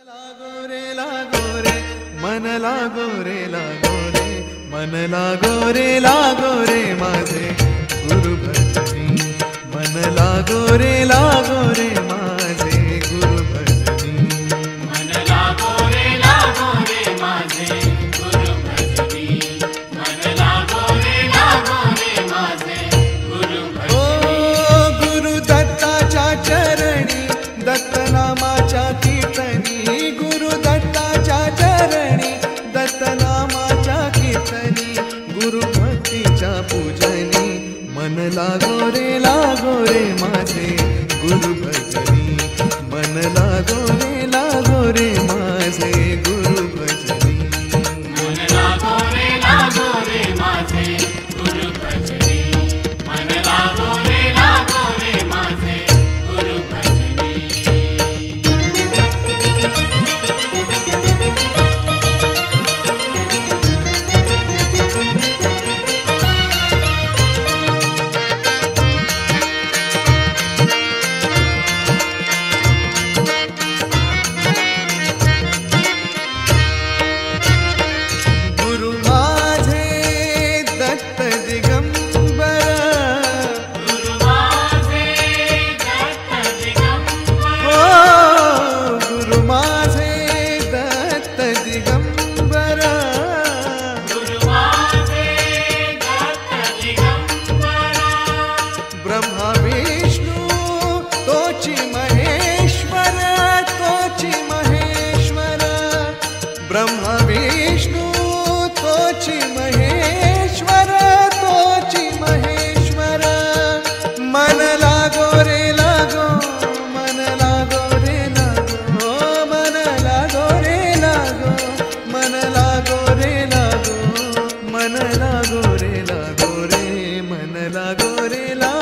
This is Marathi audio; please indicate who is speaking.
Speaker 1: मन लागो रे लागो रे, मन लागो रे लागो रे माझे गुरु भजनी, मन लागो रे माझे गुरु भजनी,
Speaker 2: मन लागो रे माझे गुरु भजनी, मन लागो रे माझे गुरु भजनी।
Speaker 1: ओ गुरु दत्ताच्या चरणी दत्त नामाच्या कीर्तनी, गुरु दत्ताच्या चरणी दत्त नामाच्या कीर्तनी, गुरु भक्तीच्या पूजनी, मन लागो रे माझे गुरु भजनी, मन लागो रे माझे गुरु भजनी,
Speaker 2: मन लागो रे माझे गुरु भजनी, मन लागो रे माझे गुरु भजनी।
Speaker 1: ब्रह्मा विष्णु तोची महेश्वर, तोची महेश्वर, ब्रह्मा विष्णु तोची महेश्वर, तोची महेश्वर, मन लागो रे लागो, मन लागो रे लागो, मन लागो रे लागो, मन लागो रे लागो, मन लागो रे लागो रे, मन लागो रे लागो।